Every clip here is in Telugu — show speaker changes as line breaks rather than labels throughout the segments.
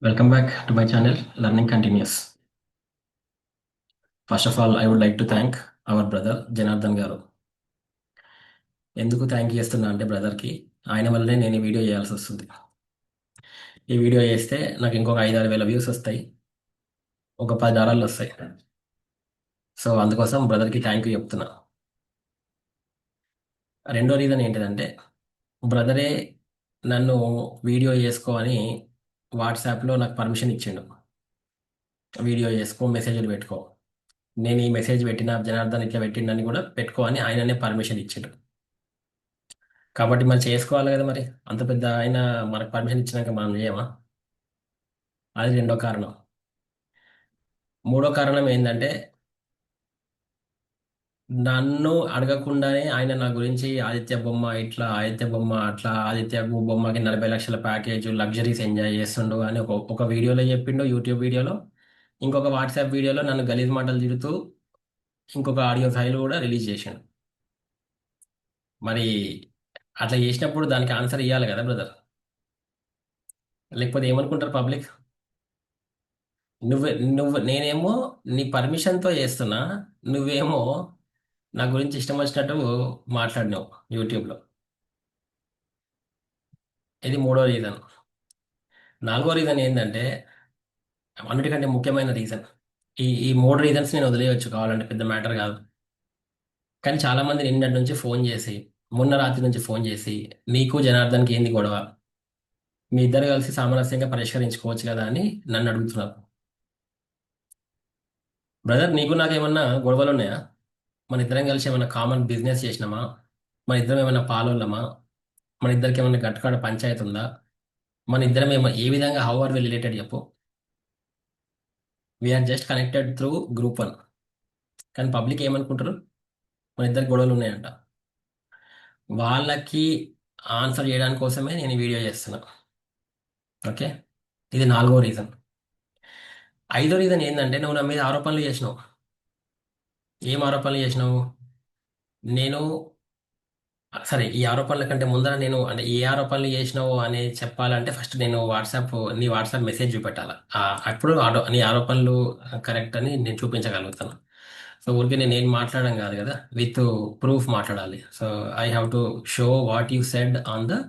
Welcome back to my channel, Learning Continues. First of all, I would like to thank our brother Janardhan గారు. ఎందుకు థ్యాంక్ చేస్తున్నా అంటే బ్రదర్కి ఆయన వల్లనే నేను ఈ వీడియో చేయాల్సి వస్తుంది. ఈ వీడియో చేస్తే నాకు ఇంకొక 5-6 వేల వ్యూస్ వస్తాయి, ఒక $10 వస్తాయి. సో అందుకోసం బ్రదర్కి థ్యాంక్ యూ చెప్తున్నా. రెండో రీజన్ ఏంటిదంటే బ్రదరే నన్ను వీడియో చేసుకో అని వాట్సాప్లో నాకు పర్మిషన్ ఇచ్చిండు. వీడియో చేసుకో, మెసేజ్లు పెట్టుకో, నేను ఈ మెసేజ్ పెట్టిన జనార్దన్ ఇట్లా పెట్టిండని కూడా పెట్టుకో అని ఆయననే పర్మిషన్ ఇచ్చిండు. కాబట్టి మరి చేసుకోవాలి కదా, మరి అంత పెద్ద ఆయన మనకు పర్మిషన్ ఇచ్చినాక మనం చేయమా? అది రెండో కారణం. మూడో కారణం ఏంటంటే నన్ను అడగకుండానే ఆయన నా గురించి ఆదిత్య బొమ్మ ఇట్లా, ఆదిత్య బొమ్మ అట్లా, ఆదిత్య బొమ్మకి 40 లక్షల ప్యాకేజ్, లగ్జరీస్ ఎంజాయ్ చేస్తుండు అని ఒక వీడియోలో చెప్పిండు, యూట్యూబ్ వీడియోలో. ఇంకొక వాట్సాప్ వీడియోలో నన్ను గలీజ్ మాటలు తిడుతూ ఇంకొక ఆడియో ఫైల్ కూడా రిలీజ్ చేసిండు. మరి అట్లా చేసినప్పుడు దానికి ఆన్సర్ ఇవ్వాలి కదా బ్రదర్, లేకపోతే ఏమనుకుంటారు పబ్లిక్? నువ్వు నువ్వు నేనేమో నీ పర్మిషన్తో చేస్తున్నా, నువ్వేమో నా గురించి ఇష్టం వచ్చినట్టు మాట్లాడినావు యూట్యూబ్లో. ఇది మూడో రీజన్. నాలుగో రీజన్ ఏంటంటే అన్నిటికంటే ముఖ్యమైన రీజన్. ఈ మూడు రీజన్స్ నేను వదిలేయచ్చు కావాలంటే, పెద్ద మ్యాటర్ కాదు. కానీ చాలా మంది నిన్నటి నుంచి ఫోన్ చేసి, మొన్న రాత్రి నుంచి ఫోన్ చేసి, నీకు జనార్దన్కి ఏంది గొడవ, మీ ఇద్దరు కలిసి సామరస్యంగా పరిష్కరించుకోవచ్చు కదా అని నన్ను అడుగుతున్నారు. బ్రదర్, నీకు నాకేమన్నా గొడవలు ఉన్నాయా? మన ఇద్దరం కలిసి ఏమైనా కామన్ బిజినెస్ చేసినామా? మన ఇద్దరం ఏమైనా పాలోళ్ళమా? మన ఇద్దరికి ఏమైనా గట్కాడ పంచాయతీ ఉందా? మన ఇద్దరం ఏ విధంగా హౌ ఆర్ వి రిలేటెడ్ చెప్పు. We're just connected through group 1. కానీ పబ్లిక్ ఏమనుకుంటారు? మన ఇద్దరు గొడవలు ఉన్నాయంట. వాళ్ళకి ఆన్సర్ చేయడానికి కోసమే నేను ఈ వీడియో చేస్తున్నా. ఓకే, ఇది నాలుగో రీజన్. ఐదో రీజన్ ఏంటంటే నువ్వు నా మీద ఆరోపణలు చేసినావు. ఏం ఆరోపణలు చేసినావు? నేను సరే, ఈ ఆరోపణల కంటే ముందర నేను అంటే ఏ ఆరోపణలు చేసినావు అని చెప్పాలంటే ఫస్ట్ నేను నీ వాట్సాప్ మెసేజ్ చూపెట్టాలి. అప్పుడు నీ ఆరోపణలు కరెక్ట్ అని నేను చూపించగలుగుతాను. సో ఊరికి నేను ఏం మాట్లాడడం కాదు కదా, విత్ ప్రూఫ్ మాట్లాడాలి. So I have to show what you said on the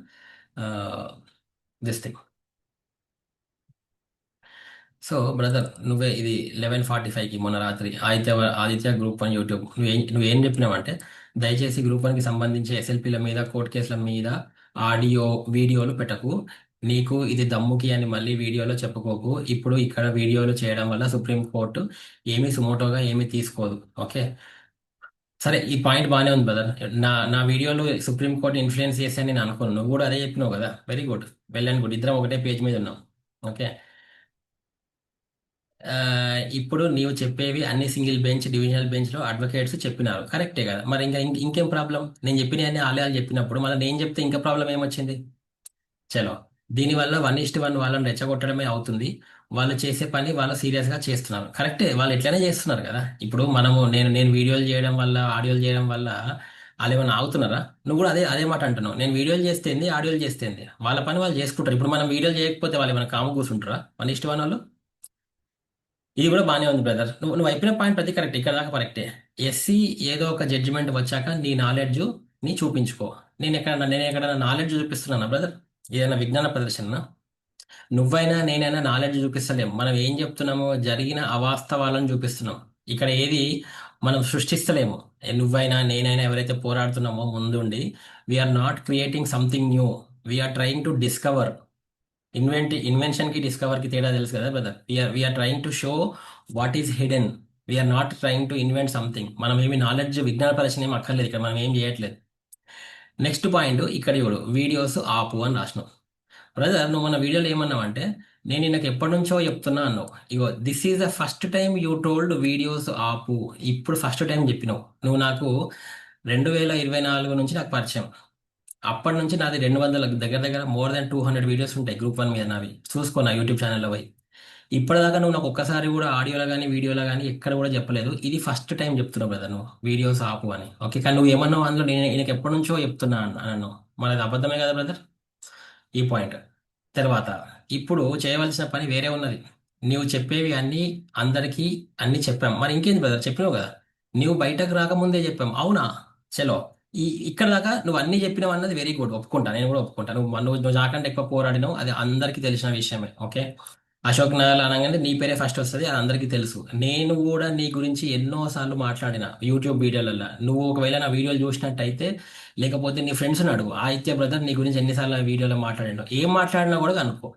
this thing. So brother, నువ్వే ఇది 11:45కి మొన్న రాత్రి ఆదిత్య గ్రూప్ 1 యూట్యూబ్ నువ్వేం చెప్పినావంటే, దయచేసి గ్రూప్ 1కి సంబంధించి ఎస్ఎల్పీల మీద, కోర్టు కేసుల మీద ఆడియో వీడియోలు పెట్టకు. నీకు ఇది దమ్ముకి అని మళ్ళీ వీడియోలో చెప్పుకోకు. ఇప్పుడు ఇక్కడ వీడియోలు చేయడం వల్ల సుప్రీంకోర్టు ఏమీ సుమోటోగా ఏమీ తీసుకోదు. ఓకే, సరే, ఈ పాయింట్ బాగానే ఉంది బ్రదర్. నా వీడియోలు సుప్రీంకోర్టు ఇన్ఫ్లుయెన్స్ చేశాను నేను అనుకోను. నువ్వు కూడా అదే చెప్పినావు కదా, very good, well and good, ఇద్దరం ఒకటే పేజ్ మీద ఉన్నాం. ఓకే, ఆ, ఇప్పుడు నీవు చెప్పేవి అన్ని సింగిల్ బెంచ్, డివిజనల్ బెంచ్ లో అడ్వకేట్స్ చెప్పినారు, కరెక్టే కదా. మరి ఇంకేం ప్రాబ్లం? నేను చెప్పిన అన్ని ఆలయాలు చెప్పినప్పుడు మళ్ళీ నేను చెప్తే ఇంకా ప్రాబ్లం ఏమొచ్చింది? చలో, దీనివల్ల 1:1 వాళ్ళని రెచ్చగొట్టడమే అవుతుంది. వాళ్ళు చేసే పని వాళ్ళు సీరియస్ గా చేస్తున్నారు, కరెక్టే, వాళ్ళు ఎట్లనే చేస్తున్నారు కదా. ఇప్పుడు నేను నేను వీడియోలు చేయడం వల్ల, ఆడియోలు చేయడం వల్ల వాళ్ళు ఏమైనా ఆగుతున్నారా? నువ్వు కూడా అదే అదే మాట అంటున్నావు. నేను వీడియోలు చేస్తేంది, ఆడియోలు చేస్తేంది, వాళ్ళ పని వాళ్ళు చేసుకుంటారు. ఇప్పుడు మనం వీడియోలు చేయకపోతే వాళ్ళు ఏమైనా కాము కూర్చుంటారా? 1:1 వాళ్ళు. ఇది కూడా బాగానే ఉంది బ్రదర్. నువ్వు అయిపోయిన పాయింట్ ప్రతి కరెక్ట్, ఇక్కడ దాకా కరెక్టే. ఎస్సీ ఏదో ఒక జడ్జిమెంట్ వచ్చాక నీ నాలెడ్జ్ ని చూపించుకో. నేను ఎక్కడ నాలెడ్జ్ చూపిస్తున్నానా బ్రదర్? ఏదైనా విజ్ఞాన ప్రదర్శన? నువ్వైనా నేనైనా నాలెడ్జ్ చూపిస్తలేం. మనం ఏం చెప్తున్నామో జరిగిన అవాస్తవాలను చూపిస్తున్నాం. ఇక్కడ ఏది మనం సృష్టిస్తలేము. నువ్వైనా నేనైనా ఎవరైతే పోరాడుతున్నామో ముందుండి, we're not creating something new, we're trying to discover. Invention కి డిస్కవర్ కి తేడా తెలుసు కదా brother. We're trying to show what is hidden. We're not trying to invent something. మనం ఏమి నాలెడ్జ్ విజ్ఞాన ప్రదర్శన ఏమి అక్కర్లేదు, ఇక్కడ మనం ఏం చేయట్లేదు. నెక్స్ట్ పాయింట్, ఇక్కడ చూడు, వీడియోస్ ఆపు అని రాసినావు. బ్రదర్, నువ్వు మన వీడియోలో ఏమన్నావు అంటే, నేను నాకు ఎప్పటి నుంచో చెప్తున్నా అన్నావు. ఇగో, this is the first time you told videos ఆపు. ఇప్పుడు ఫస్ట్ టైం చెప్పినావు. నువ్వు నాకు 2024 నుంచి నాకు పరిచయం. అప్పటి నుంచి నాది 200 దగ్గర దగ్గర మోర్ దాన్ 200 వీడియోస్ ఉంటాయి గ్రూప్ 1 మీద నావి. చూసుకో నా యూట్యూబ్ ఛానల్లో పోయి. ఇప్పటిదాకా నువ్వు నాకు ఒక్కసారి కూడా ఆడియోలో కానీ వీడియోలో కానీ ఎక్కడ కూడా చెప్పలేదు. ఇది ఫస్ట్ టైం చెప్తున్నావు బ్రదర్ నువ్వు వీడియోస్ ఆపు అని. ఓకే, కానీ నువ్వు ఏమన్నావు అందులో, నేను ఈయనకి ఎప్పటి నుంచో చెప్తున్నా అన్నావు. మరి అది అబద్ధమే కదా బ్రదర్? ఈ పాయింట్. తర్వాత ఇప్పుడు చేయవలసిన పని వేరే ఉన్నది. నీవు చెప్పేవి అన్నీ అందరికీ అన్నీ చెప్పాం. మరి ఇంకేంది బ్రదర్, చెప్పినావు కదా. నువ్వు బయటకు రాకముందే చెప్పాం, అవునా? చలో. ఇక్కడ దాకా నువ్వు అన్నీ చెప్పినావు అన్నది వెరీ గుడ్, ఒప్పుకుంటా, నేను కూడా ఒప్పుకుంటా. నువ్వు నాకంటే ఎక్కువ పోరాడినావు, అది అందరికీ తెలిసిన విషయమే. ఓకే. అశోక్ నగర్ అనగానే నీ పేరే ఫస్ట్ వస్తుంది, అది అందరికీ తెలుసు. నేను కూడా నీ గురించి ఎన్నో సార్లు మాట్లాడిన యూట్యూబ్ వీడియోలలో. నువ్వు ఒకవేళ నా వీడియోలు చూసినట్టయితే, లేకపోతే నీ ఫ్రెండ్స్ అడుగు, ఆదిత్య బ్రదర్ నీ గురించి ఎన్నిసార్లు వీడియోలో మాట్లాడిండు, ఏం మాట్లాడినా కూడా కనుక్కో.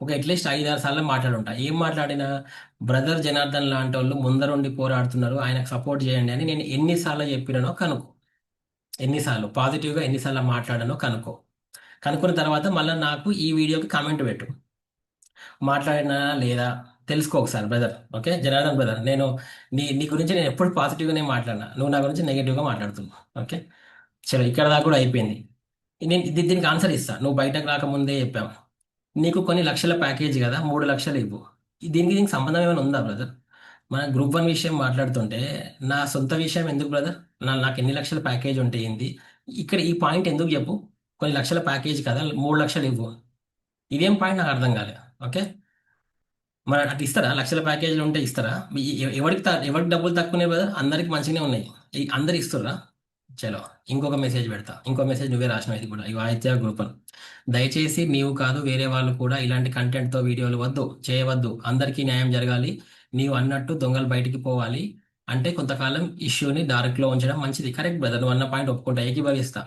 ఒక అట్లీస్ట్ 5-6 సార్లు మాట్లాడుంటా. ఏం మాట్లాడినా, బ్రదర్ జనార్దన్ లాంటి వాళ్ళు ముందరుండి పోరాడుతున్నారు, ఆయనకు సపోర్ట్ చేయండి అని నేను ఎన్నిసార్లు చెప్పినానో కనుక్కో. ఎన్నిసార్లు పాజిటివ్గా ఎన్నిసార్లు మాట్లాడానో కనుక్కో. కనుక్కున్న తర్వాత మళ్ళీ నాకు ఈ వీడియోకి కామెంట్ పెట్టు, మాట్లాడినా లేదా తెలుసుకో ఒకసారి బ్రదర్. ఓకే జనార్దన్ బ్రదర్, నేను నీ గురించి నేను ఎప్పుడు పాజిటివ్గానే మాట్లాడినా, నువ్వు నా గురించి నెగిటివ్గా మాట్లాడుతున్నావు. ఓకే. చలో, ఇక్కడ దాకా కూడా అయిపోయింది. నేను దీనికి ఆన్సర్ ఇస్తా. నువ్వు బయటకు రాకముందే చెప్పావు, నీకు కొన్ని లక్షల ప్యాకేజ్ కదా, 3 లక్షలు ఇవ్వు. దీనికి సంబంధం ఏమైనా ఉందా బ్రదర్? మన గ్రూప్ 1 విషయం మాట్లాడుతుంటే నా సొంత విషయం ఎందుకు బ్రదర్? నాకు ఎన్ని లక్షల ప్యాకేజ్ ఉంటే ఏంది? ఇక్కడ ఈ పాయింట్ ఎందుకు చెప్పు? కొన్ని లక్షల ప్యాకేజ్ కదా, 3 లక్షలు ఇవ్వు. ఇదేం పాయింట్ నాకు అర్థం కాలేదు. ఓకే. మరి అట్లా ఇస్తారా? లక్షల ప్యాకేజీలు ఉంటే ఇస్తారా? ఎవరికి డబ్బులు తక్కువనే కదా, అందరికి మంచిగానే ఉన్నాయి. అందరు ఇస్తుర్రా? చలో, ఇంకొక మెసేజ్ పెడతా. ఇంకో మెసేజ్ నువ్వే రాసినావు, ఇది కూడా ఇవి ఆదిత్య గ్రూప్ అని. దయచేసి నీవు కాదు వేరే వాళ్ళు కూడా ఇలాంటి కంటెంట్తో వీడియోలు వద్దు, చేయవద్దు. అందరికీ న్యాయం జరగాలి. నీవు అన్నట్టు దొంగలు బయటికి పోవాలి. అంటే కొంతకాలం ఇష్యూని డార్క్లో ఉంచడం మంచిది. కరెక్ట్ బ్రదర్, నువ్వు అన్న పాయింట్ ఒప్పుకుంటా, ఏకీభవిస్తా.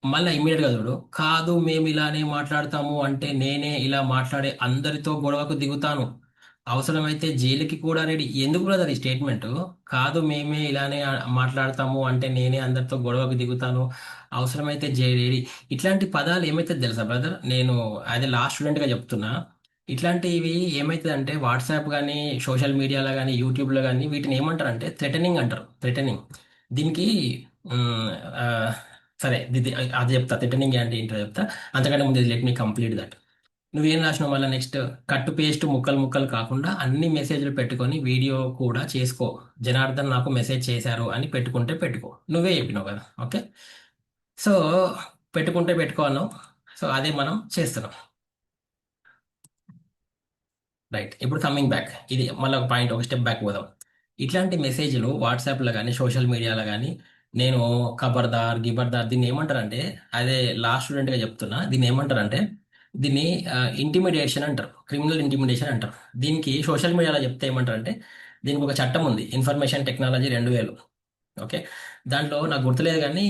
మళ్ళీ ఇమ్మీడియట్ గా చూడు, కాదు మేము ఇలానే మాట్లాడతాము అంటే నేనే ఇలా మాట్లాడే అందరితో గొడవకు దిగుతాను, అవసరమైతే జైలుకి కూడా రెడీ. ఎందుకు బ్రదర్ ఈ స్టేట్మెంట్? కాదు మేమే ఇలానే మాట్లాడతాము అంటే నేనే అందరితో గొడవకు దిగుతాను, అవసరమైతే జైలు రెడీ. ఇట్లాంటి పదాలు ఏమైతే తెలుసా బ్రదర్, నేను యాజ్ ఎ లాస్ట్ స్టూడెంట్ గా చెప్తున్నా. ఇట్లాంటివి ఏమైతుంది అంటే వాట్సాప్ కానీ, సోషల్ మీడియాలో కానీ, యూట్యూబ్లో కానీ వీటిని ఏమంటారు అంటే థ్రెటనింగ్ అంటారు. థ్రెటనింగ్. దీనికి మ్, ఆ, సరే అది చెప్తా, థ్రెటనింగ్ అంటే ఏంటో చెప్తా. అంతకంటే ముందు లెట్ మీ కంప్లీట్ దట్. నువ్వేం రాసినావు మళ్ళీ నెక్స్ట్? కట్ పేస్ట్ ముక్కలు ముక్కలు కాకుండా అన్ని మెసేజ్లు పెట్టుకొని వీడియో కూడా చేసుకో. జనార్దన్ నాకు మెసేజ్ చేశారు అని పెట్టుకుంటే పెట్టుకో, నువ్వే చెప్పినావు కదా. ఓకే. సో పెట్టుకుంటే పెట్టుకో అన్నావు. సో అదే మనం చేస్తున్నాం. రైట్. ఇప్పుడు కమింగ్ బ్యాక్, ఇది మళ్ళీ ఒక పాయింట్, ఒక స్టెప్ బ్యాక్ పోదాం. ఇట్లాంటి మెసేజ్లు వాట్సాప్లో కానీ, సోషల్ మీడియాలో కానీ, నేను ఖబర్దార్ గిబర్దార్ దీన్ని ఏమంటారంటే, అదే లాస్ట్ స్టూడెంట్గా చెప్తున్నా, దీన్ని ఏమంటారంటే, దీన్ని ఇంటిమిడేషన్ అంటారు, క్రిమినల్ ఇంటిమిడేషన్ అంటారు. దీనికి సోషల్ మీడియాలో చెప్తే ఏమంటారంటే, దీనికి ఒక చట్టం ఉంది, ఇన్ఫర్మేషన్ టెక్నాలజీ 2000. ఓకే. దాంట్లో నాకు గుర్తులేదు కానీ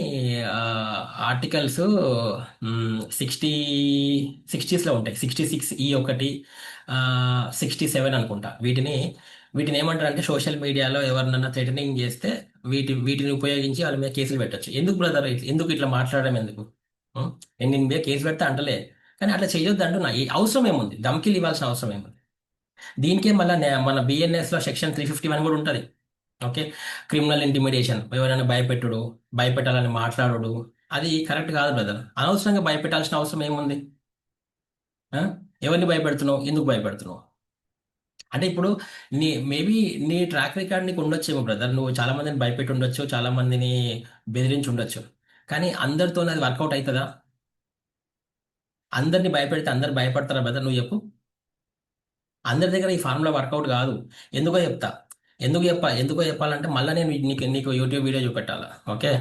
ఆర్టికల్స్ 60లో ఉంటాయి. 66E ఒకటి, 67 అనుకుంటా. వీటిని ఏమంటారంటే, సోషల్ మీడియాలో ఎవరినన్నా థ్రెటనింగ్ చేస్తే వీటిని ఉపయోగించి వాళ్ళ మీద కేసులు పెట్టొచ్చు. ఎందుకు బ్రదర్, ఎందుకు ఇట్లా మాట్లాడడం ఎందుకు? ఉం? నేను దీని మీద కేసు పెడితే అంటలే, కానీ అట్లా చేయొద్దు అంటున్నా. ఈ అవసరం ఏముంది, ధమ్కీలు ఇవ్వాల్సిన అవసరం ఏముంది? దీనికే మళ్ళీ మన బిఎన్ఎస్ లో సెక్షన్ 351 కూడా ఉంటుంది. ఓకే. క్రిమినల్ ఇంటిమిడేషన్, ఎవరైనా భయపెట్టుడు, భయపెట్టాలని మాట్లాడుడు, అది కరెక్ట్ కాదు బ్రదర్. అనవసరంగా భయపెట్టాల్సిన అవసరం ఏముంది? ఆ? ఎవరిని భయపెడుతున్నావు, ఎందుకు భయపెడుతున్నావు? అంటే ఇప్పుడు మేబీ నీ ట్రాక్ రికార్డ్ నీకు ఉండొచ్చేమో బ్రదర్, నువ్వు చాలా మందిని భయపెట్టి ఉండొచ్చు, చాలా మందిని బెదిరించి ఉండొచ్చు. కానీ అందరితో అది వర్కౌట్ అవుతుందా? అందరిని భయపెడితే అందరు భయపడతారా బ్రదర్, నువ్వు చెప్పు. అందరి దగ్గర ఈ ఫార్ములా వర్కౌట్ కాదు. ఎందుకో చెప్తా. ఎందుకో చెప్పాలంటే మళ్ళీ నేను నీకు యూట్యూబ్ వీడియో చూపెట్టాలా? ఓకే.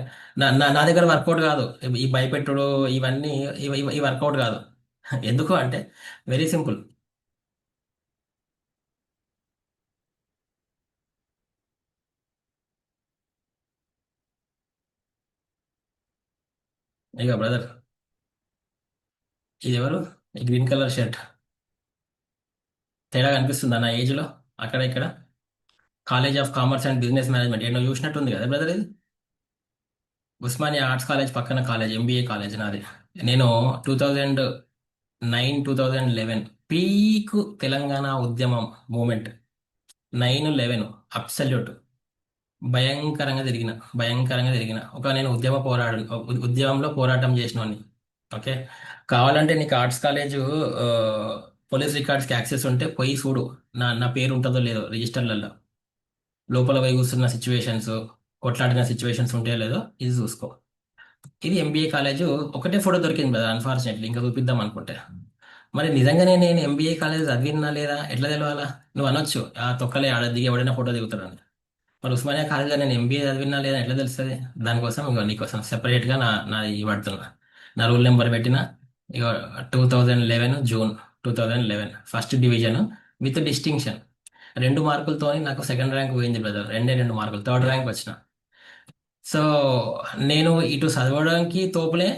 నా దగ్గర వర్కౌట్ కాదు. ఈ భయపెట్టుడు ఇవన్నీ, ఇవి వర్కౌట్ కాదు. ఎందుకు అంటే వెరీ సింపుల్. ఇక బ్రదర్, ఇది ఎవరు? ఈ గ్రీన్ కలర్ షర్ట్ తేడా కనిపిస్తుందా నా ఏజ్ లో? అక్కడ ఇక్కడ college of commerce and business management ఏమో చూసినట్టుంది కదా బ్రదర్ ఇది. ఉస్మానియా ఆర్ట్స్ కాలేజ్ పక్కన కాలేజ్, ఎంబీఏ కాలేజ్ నాది. నేను 2009 2011 పీక్ తెలంగాణ ఉద్యమం మూమెంట్, 9/11 అబ్సల్యూట్. భయంకరంగా తిరిగిన నేను ఉద్యమంలో పోరాటం చేసినోని. ఓకే. కావాలంటే నీకు ఆర్ట్స్ కాలేజ్ పోలీస్ రికార్డ్స్కి యాక్సెస్ ఉంటే పోయి చూడు, నా పేరు ఉంటుందో లేదో రిజిస్టర్లలో. లోపల పోయి కూర్చున్న సిచ్యువేషన్స్, కొట్లాడిన సిచ్యువేషన్స్ ఉంటాయో లేదో ఇది చూసుకో. ఇది ఎంబీఏ కాలేజ్. ఒకటే ఫోటో దొరికింది కదా అన్ఫార్చునేట్లీ, ఇంకా చూపిద్దాం అనుకుంటే. మరి నిజంగానే నేను ఎంబీఏ కాలేజ్ చదివినా లేదా ఎట్లా తెలవాలా? నువ్వు అనొచ్చు ఆ తొక్కలే ఆడ దిగి ఎవడైనా ఫోటో దిగుతాడని. మరి ఉస్మానియా కాలేజ్లో నేను ఎంబీఏ చదివినా లేదా ఎట్లా తెలుస్తుంది? దానికోసం ఇగో నీకోసం సెపరేట్గా నా ఈ పడుతున్నా. నా రూల్ నెంబర్ పెట్టిన. ఇగో 2011 June 2011 first division with distinction. 2 మార్కులతో నాకు సెకండ్ ర్యాంక్ పోయింది బ్రదర్. 2 మార్కులు థర్డ్ ర్యాంక్ వచ్చిన. సో నేను ఇటు చదవడానికి తోపులే,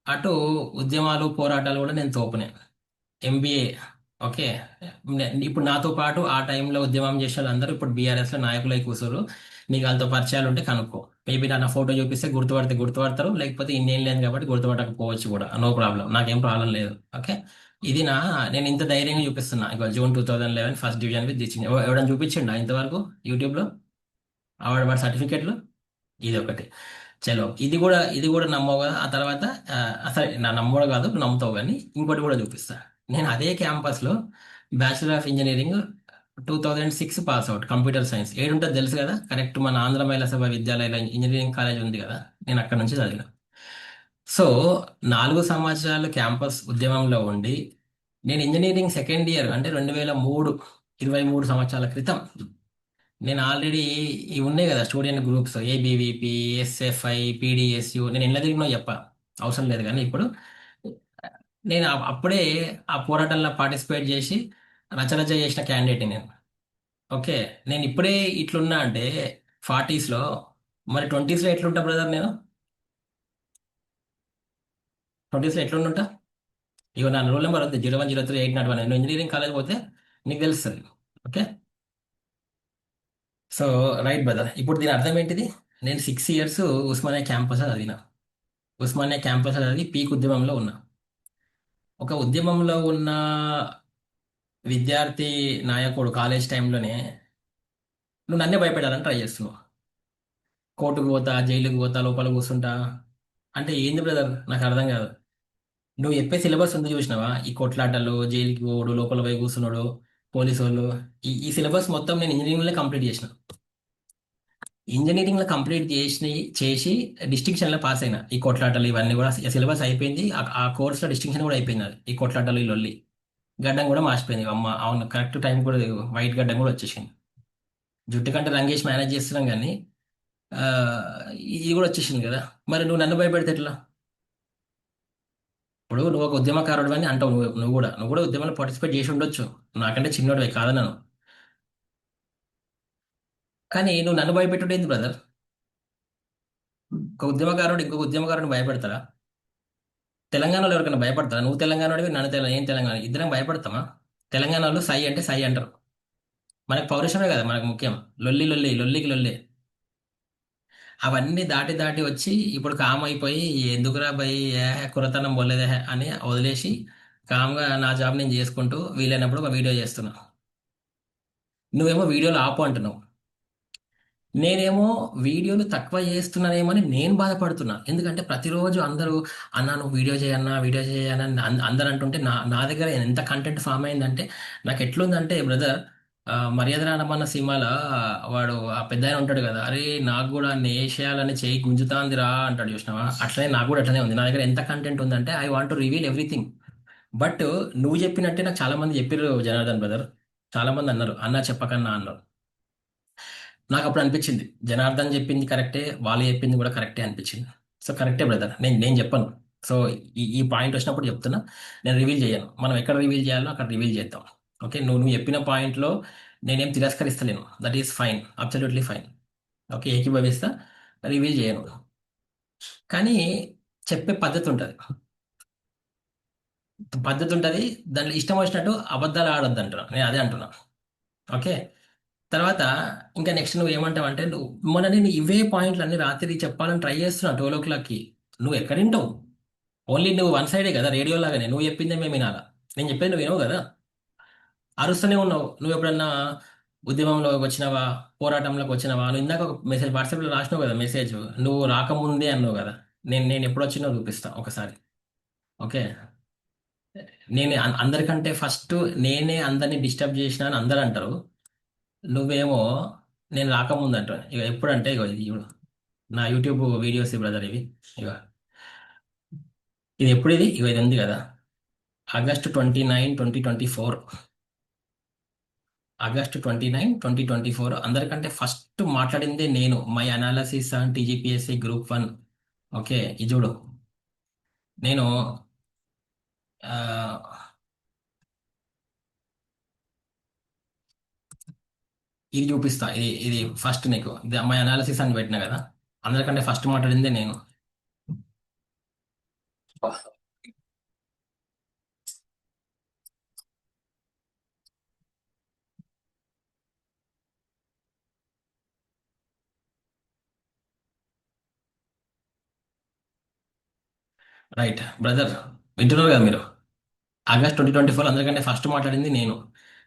అటు ఉద్యమాలు పోరాటాలు కూడా నేను తోపునే. ఎంబీఏ. ఓకే. ఇప్పుడు నాతో పాటు ఆ టైంలో ఉద్యమం చేసిన వాళ్ళందరూ ఇప్పుడు బీఆర్ఎస్ లో నాయకులై కూర్చోరు. నీకు వాళ్ళతో పరిచయాలు ఉంటే కనుక్కో. మేబీ నా ఫోటో చూపిస్తే గుర్తుపడితే గుర్తుపడతారు, లేకపోతే ఇన్నేం లేదు కాబట్టి గుర్తుపట్టకపోవచ్చు కూడా. నో ప్రాబ్లం, నాకేం ప్రాబ్లం లేదు. ఓకే. ఇది నేను ఇంత ధైర్యంగా చూపిస్తున్నా. ఇక జూన్ 2011 ఫస్ట్ డివిజన్ విత్ దిచ్చింది. ఎవడని చూపించిండా ఇంతవరకు యూట్యూబ్ లో వాడి సర్టిఫికెట్లు? ఇది ఒకటి. చలో, ఇది కూడా నమ్మవు కదా. ఆ తర్వాత ఆ, సరే నా నమ్మడు కాదు, నువ్వు నమ్ముతావు కానీ ఇంకోటి కూడా చూపిస్తా. నేను అదే క్యాంపస్ లో bachelor of engineering 2006 pass out, computer science. ఏడుంటుంది తెలుసు కదా, కరెక్ట్ మన ఆంధ్ర మహిళా సభ విద్యాలయంలో ఇంజనీరింగ్ కాలేజ్ ఉంది కదా, నేను అక్కడ నుంచి చదివిన. సో 4 సంవత్సరాలు క్యాంపస్ ఉద్యమంలో ఉండి నేను ఇంజనీరింగ్ సెకండ్ ఇయర్ అంటే 2003, 23 సంవత్సరాల క్రితం నేను ఆల్రెడీ ఇవి ఉన్నాయి కదా student groups, ABVP, SFI, PDSU. నేను ఎట్లా తిరిగినో అవసరం లేదు కానీ ఇప్పుడు నేను అప్పుడే ఆ పోరాటంలో పార్టిసిపేట్ చేసి రచరచ చేసిన క్యాండిడేట్ నేను. ఓకే. నేను ఇప్పుడే ఇట్లున్నా అంటే 40s లో, మరి 20s లో ఎట్లుంటా బ్రదర్ నేను? 20s లో ఎట్లుంటా? ఇగో నా రోల్ నెంబర్ ఉంది 01038991. నేను ఇంజనీరింగ్ కాలేజ్ పోతే నీకు తెలుస్తుంది. ఓకే. సో రైట్ బ్రదర్, ఇప్పుడు దీని అర్థం ఏంటిది? నేను 6 ఇయర్స్ ఉస్మానియా క్యాంపస్ చదివిన. ఉస్మానియా క్యాంపస్ చదివి పీక్ ఉద్యమంలో ఉన్నా. ఒక ఉద్యమంలో ఉన్న విద్యార్థి నాయకుడు కాలేజ్ టైంలోనే నువ్వు నన్నే భయపెట్టాలని ట్రై చేస్తున్నావు. కోర్టుకు పోతా, జైలుకు పోతా, లోపల కూర్చుంటా అంటే ఏంది బ్రదర్? నాకు అర్థం కాదు. నువ్వు చెప్పే సిలబస్ ఉంది చూసినావా, ఈ కొట్లాటలు, జైలుకి పోడు, లోపల పోయి కూర్చున్నాడు, పోలీసు వాళ్ళు, ఈ సిలబస్ మొత్తం నేను ఇంజనీరింగ్లో కంప్లీట్ చేసిన. ఇంజనీరింగ్ లో కంప్లీట్ చేసి డిస్టింక్షన్ లో పాస్ అయినా. ఈ కొట్లాటలు ఇవన్నీ కూడా సిలబస్ అయిపోయింది. ఆ కోర్స్ లో డిస్టింక్షన్ కూడా అయిపోయింది. అది ఈ కొట్లాటలు ఈ లొల్లి. గడ్డం కూడా మార్చిపోయింది. అమ్మ అవును, కరెక్ట్ టైం కూడా వైట్ గడ్డం కూడా వచ్చేసింది. జుట్టు కంటే రంగేష్ మేనేజ్ చేస్తున్నాం కానీ ఆ, ఇది కూడా వచ్చేసింది కదా. మరి నువ్వు నన్ను భయపెడితే ఎట్లా? ఇప్పుడు నువ్వు ఒక ఉద్యమకారుడు అని అంటావు. నువ్వు కూడా ఉద్యమంలో పార్టిసిపేట్ చేసి ఉండొచ్చు. నాకంటే చిన్నోడివే కాదన్నాను. కానీ నువ్వు నన్ను భయపెట్టుడు ఏంది బ్రదర్? ఒక ఉద్యమకారుడు ఇంకొక ఉద్యమకారుడిని భయపెడతారా? తెలంగాణలో ఎవరికైనా భయపడతారా? నువ్వు తెలంగాణవి, నన్ను ఏం తెలంగాణ, ఇద్దరం భయపడతామా? తెలంగాణలో సై అంటే సై అంటారు. మనకు పౌరుషమే కదా మనకు ముఖ్యం. లొల్లి లొల్లి లొల్లికి లొల్లి. అవన్నీ దాటి దాటి వచ్చి ఇప్పుడు కామ్ అయిపోయి ఎందుకురా భయ్, ఏ కురతనం పోలేదే అని వదిలేసి కామ్గా నా జాబ్ నేను చేసుకుంటూ వీలైనప్పుడు ఒక వీడియో చేస్తున్నా. నువ్వేమో వీడియోలు ఆపు అంటున్నావు. నేనేమో వీడియోలు తక్కువ చేస్తున్నానేమని నేను బాధపడుతున్నా. ఎందుకంటే ప్రతిరోజు అందరూ అన్నా నువ్వు వీడియో చేయన్నా, వీడియో చేయన్నా అందరు అంటుంటే నా దగ్గర ఎంత కంటెంట్ ఫామ్ అయిందంటే నాకు ఎట్లుందంటే బ్రదర్, మర్యాద రానమన్న సినిమాలో వాడు ఆ పెద్ద ఆయన ఉంటాడు కదా, అరే నాకు కూడా నేషయాలని చేయి గుంజుతాంది రా అంటాడు చూసినావా, అట్లనే నాకు కూడా అట్లనే ఉంది. నా దగ్గర ఎంత కంటెంట్ ఉందంటే I want to reveal everything. But నువ్వు చెప్పినట్టే నాకు చాలా మంది చెప్పారు జనార్దన్ బ్రదర్. చాలా మంది అన్నారు అన్నా చెప్పకన్నా అన్నారు. నాకు అప్పుడు అనిపించింది జనార్దన్ చెప్పింది కరెక్టే, వాళ్ళు చెప్పింది కూడా కరెక్టే అనిపించింది. సో కరెక్టే బ్రదర్, నేను చెప్పను. సో ఈ పాయింట్ వచ్చినప్పుడు చెప్తున్నా. నేను రివీల్ చేయను. మనం ఎక్కడ రివీల్ చేయాలో అక్కడ రివీల్ చేద్దాం. ఓకే. నువ్వు చెప్పిన పాయింట్లో నేనేం తిరస్కరిస్తలేను. That is fine, absolutely fine. Okay, ఏకీభవిస్తా. రివీల్ చేయను. కానీ చెప్పే పద్ధతి ఉంటుంది. పద్ధతి ఉంటుంది. దాంట్లో ఇష్టం వచ్చినట్టు అబద్ధాలు ఆడొద్దు అంటున్నా, నేను అదే అంటున్నా. ఓకే. తర్వాత ఇంకా నెక్స్ట్ నువ్వు ఏమంటావు అంటే, మొన్న నేను ఇవే పాయింట్లు అన్ని రాత్రి చెప్పాలని ట్రై చేస్తున్నా 12 o'clockకి. నువ్వు ఎక్కడ వింటావు? ఓన్లీ నువ్వు వన్ సైడే కదా, రేడియో లాగానే నువ్వు చెప్పిందే మేము వినాలా. నేను చెప్పేది నువ్వు వినవు కదా, అరుస్తూనే ఉన్నావు. నువ్వు ఎప్పుడన్నా ఉద్యమంలోకి వచ్చినావా, పోరాటంలోకి వచ్చినావా? నువ్వు ఇందాక ఒక మెసేజ్ వాట్సాప్లో రాసినావు కదా, మెసేజ్ నువ్వు రాకముందే అన్నావు కదా. నేను ఎప్పుడు వచ్చినా చూపిస్తా ఒకసారి. ఓకే. నేను అందరికంటే ఫస్ట్ నేనే అందరినీ డిస్టర్బ్ చేసినా అని అందరు అంటారు. నువ్వేమో నేను రాకముందు అంటావు. ఇక ఎప్పుడంటే ఇగో ఇది చూడు, నా యూట్యూబ్ వీడియోస్ బ్రదర్ ఇవి. ఇక ఇది ఎప్పుడు, ఇది ఇగో ఇది ఉంది కదా. ఆగస్ట్ 29, 2024. ఆగస్ట్ 29, 2024 అందరికంటే ఫస్ట్ మాట్లాడిందే నేను. My analysis on TGPSC group 1. Okay, ఇది చూడు. నేను ఆ, ఇది చూపిస్తా. ఇది ఫస్ట్ నీకు మై అనాలసిస్ అని పెట్టినా కదా. అందరికంటే ఫస్ట్ మాట్లాడిందే నేను. రైట్ బ్రదర్, వింటున్నారు కదా మీరు? ఆగస్ట్ 2024 అందరికంటే ఫస్ట్ మాట్లాడింది నేను.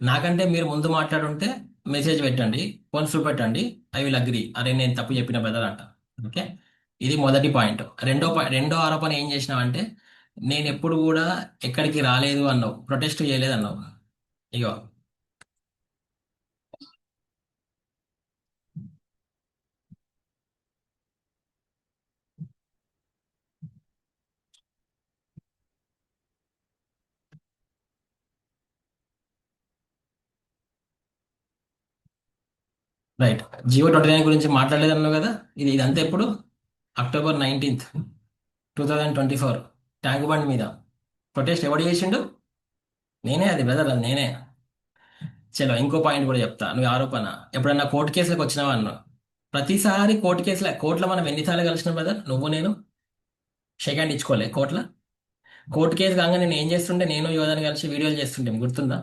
నాకంటే మీరు ముందు మాట్లాడుంటే మెసేజ్ పెట్టండి, ఫోన్ చూపెట్టండి. ఐ విల్ అగ్రి, అరే నేను తప్పు చెప్పిన బ్రదర్ అంట. ఓకే, ఇది మొదటి పాయింట్. రెండో ఆరోపణ ఏం చేసినావంటే, నేను ఎప్పుడు కూడా ఎక్కడికి రాలేదు అన్నావు, ప్రొటెస్ట్ చేయలేదు అన్నావు. ఇగో. రైట్. Jio 29 గురించి మాట్లాడలేదు అన్నావు కదా. ఇదంతా ఎప్పుడు? అక్టోబర్ 19, 2024, ట్యాంక్ బండ్ మీద ప్రొటెస్ట్ ఎవడు చేసిండు? నేనే, అది బ్రదర్, అది నేనే. చలో, ఇంకో పాయింట్ కూడా చెప్తా. నువ్వు ఆరోపణ ఎప్పుడన్నా కోర్టు కేసులకు వచ్చినావా అన్నావు. ప్రతిసారి కోర్టులో మనం ఎన్నిసార్లు కలిసినాం బ్రదర్, నువ్వు నేను? షేక్ హ్యాండ్ ఇచ్చుకోలే కోర్టులో. కోర్టు కేసు కాగా నేను ఏం చేస్తుంటే, నేను యువదని కలిసి వీడియోలు చేస్తుంటే గుర్తుందా?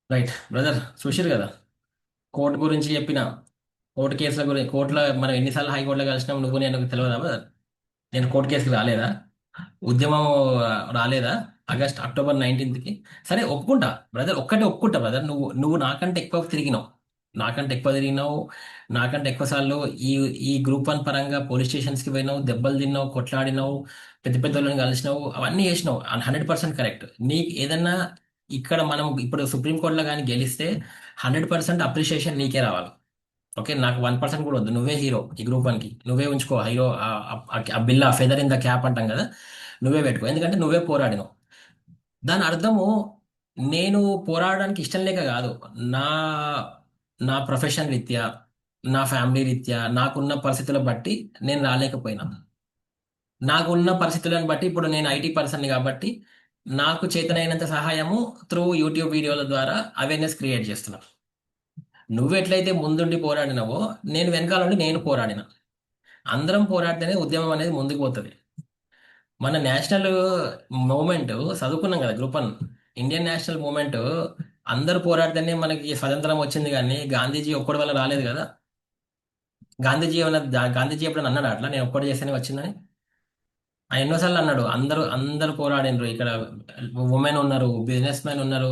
రైట్ బ్రదర్, చూసిరు కదా. కోర్టు గురించి చెప్పిన, కోర్టు కేసుల గురించి, కోర్టులో మనం ఎన్నిసార్లు హైకోర్టులో కలిసినాం నువ్వు నేను, తెలియదా బ్రదర్? నేను కోర్టు కేసుకి రాలేదా? ఉద్యమం రాలేదా? అక్టోబర్ 19కి. సరే, ఒప్పుకుంటా బ్రదర్, ఒక్కటే ఒప్పుకుంటా బ్రదర్. నువ్వు నాకంటే ఎక్కువ తిరిగినావు. నాకంటే ఎక్కువ తిరిగినావు. నాకంటే ఎక్కువ సార్లు ఈ ఈ గ్రూప్ 1 పరంగా పోలీస్ స్టేషన్స్కి పోయినావు, దెబ్బలు తిన్నావు, కొట్లాడినావు, పెద్ద పెద్ద వాళ్ళని కలిసినావు, అవన్నీ చేసినావు. 100% కరెక్ట్. నీకు ఏదన్నా ఇక్కడ మనం ఇప్పుడు సుప్రీంకోర్టులో కానీ గెలిస్తే 100% అప్రిషియేషన్ నీకే రావాలి. ఓకే, నాకు 1% కూడా వద్దు. నువ్వే హీరో ఈ గ్రూప్ 1కి. నువ్వే ఉంచుకో హీరో. ఆ బిల్ల ఫెదర్ ఇన్ ద క్యాప్ అంటాం కదా. నువ్వే పెట్టుకో, ఎందుకంటే నువ్వే పోరాడినావు. దాని అర్థము, నేను పోరాడడానికి ఇష్టం లేక కాదు. నా నా ప్రొఫెషన్ రీత్యా, నా ఫ్యామిలీ రీత్యా, నాకున్న పరిస్థితుల బట్టి నేను రాలేకపోయినా. నాకున్న పరిస్థితులను బట్టి ఇప్పుడు నేను ఐటీ పర్సన్ని కాబట్టి నాకు చేతనైనంత సహాయము త్రూ యూట్యూబ్ వీడియోల ద్వారా అవేర్నెస్ క్రియేట్ చేస్తున్నా. నువ్వు ఎట్లయితే ముందుండి పోరాడినావో, నేను వెనకాల నుండి నేను పోరాడిన. అందరం పోరాడితేనే ఉద్యమం అనేది ముందుకు పోతుంది. మన నేషనల్ మూమెంట్ చదువుకున్నాం కదా, గ్రూప్ 1. ఇండియన్ నేషనల్ మూమెంట్ అందరూ పోరాడితేనే మనకి స్వతంత్రం వచ్చింది, కానీ గాంధీజీ ఒక్కడి వల్ల రాలేదు కదా. గాంధీజీ ఎప్పుడైనా అన్నాడు అట్లా, నేను ఒక్కటి చేస్తేనే వచ్చిందని? ఆయన ఎన్నోసార్లు అన్నాడు, అందరూ అందరూ పోరాడినరు ఇక్కడ. ఉమెన్ ఉన్నారు, బిజినెస్ మ్యాన్ ఉన్నారు,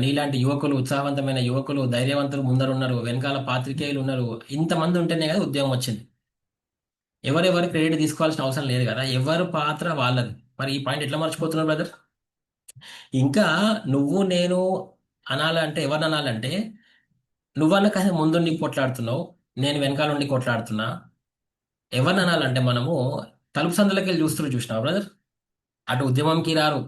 నీలాంటి యువకులు, ఉత్సాహవంతమైన యువకులు, ధైర్యవంతులు ముందరు ఉన్నారు, వెనకాల పాత్రికేయులు ఉన్నారు. ఇంతమంది ఉంటేనే కదా ఉద్యమం వచ్చింది. ఎవరెవరు క్రెడిట్ తీసుకోవాల్సిన అవసరం లేదు కదా, ఎవరు పాత్ర వాళ్ళది. మరి ఈ పాయింట్ ఎట్లా మర్చిపోతున్నావు బ్రదర్? ఇంకా నువ్వు నేను అనాలంటే ఎవరిని అనాలంటే, నువ్వన్న కాస్త ముందుండి కొట్లాడుతున్నావు, నేను వెనకాల ఉండి కొట్లాడుతున్నా. ఎవరిని అనాలంటే మనము తలుపు సందులకి వెళ్ళి చూసినావు బ్రదర్. అటు ఉద్యమంకి రారు,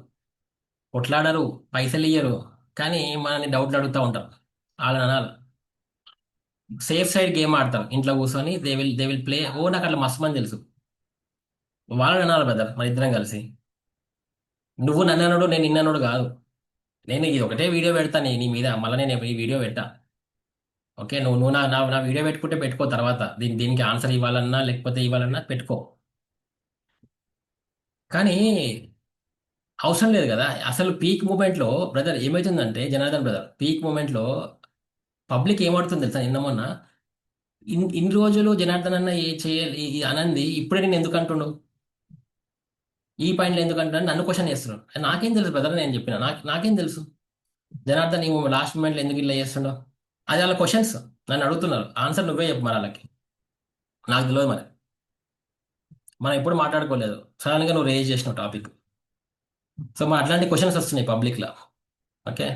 కొట్లాడరు, పైసలు ఇయ్యరు, కానీ మనల్ని డౌట్లు అడుగుతూ ఉంటారు. వాళ్ళని అనాలి. సేఫ్ సైడ్ గేమ్ ఆడతారు ఇంట్లో కూర్చొని. They will play. నాకు అట్లా మస్తు మంది తెలుసు. వాళ్ళని అనాలి బ్రదర్, మన ఇద్దరం కలిసి. నువ్వు నన్ను అనడు, నేను నిన్ననుడు కాదు. నేను ఇది ఒకటే వీడియో పెడతా నీ మీద, మళ్ళీ నేను ఈ వీడియో పెట్టా. ఓకే, నువ్వు నా వీడియో పెట్టుకుంటే పెట్టుకో, తర్వాత దీనికి ఆన్సర్ ఇవ్వాలన్నా లేకపోతే ఇవ్వాలన్నా పెట్టుకో. కానీ అవసరం లేదు కదా. అసలు పీక్ మూమెంట్ లో బ్రదర్ ఏమైతుందంటే, జనార్దన్ బ్రదర్, పీక్ మూమెంట్ లో పబ్లిక్ ఏమడుతుంది తెలుసా? నిన్న మొన్న ఇన్ని రోజులు జనార్దన్ అన్న ఏ చేయాలి అనంది, ఇప్పుడే నేను ఎందుకు అంటుండు, ఈ పాయింట్లు ఎందుకు అంటున్నాను నన్ను క్వశ్చన్ చేస్తున్నాడు. నాకేం తెలుసు బ్రదర్, నేను చెప్పిన నాకేం తెలుసు జనార్దన్ ఈ లాస్ట్ మూమెంట్లో ఎందుకు ఇలా చేస్తుండో. అది వాళ్ళ క్వశ్చన్స్, నన్ను అడుగుతున్నారు, ఆన్సర్ నువ్వే చెప్పు మరి వాళ్ళకి. నాకు తెలియదు మరి. మనం ఎప్పుడు మాట్లాడుకోలేదు, సడన్ గా నువ్వు రేజ్ చేసిన టాపిక్. సో మా అట్లాంటి క్వశ్చన్స్ వస్తున్నాయి పబ్లిక్ లో. ఓకే.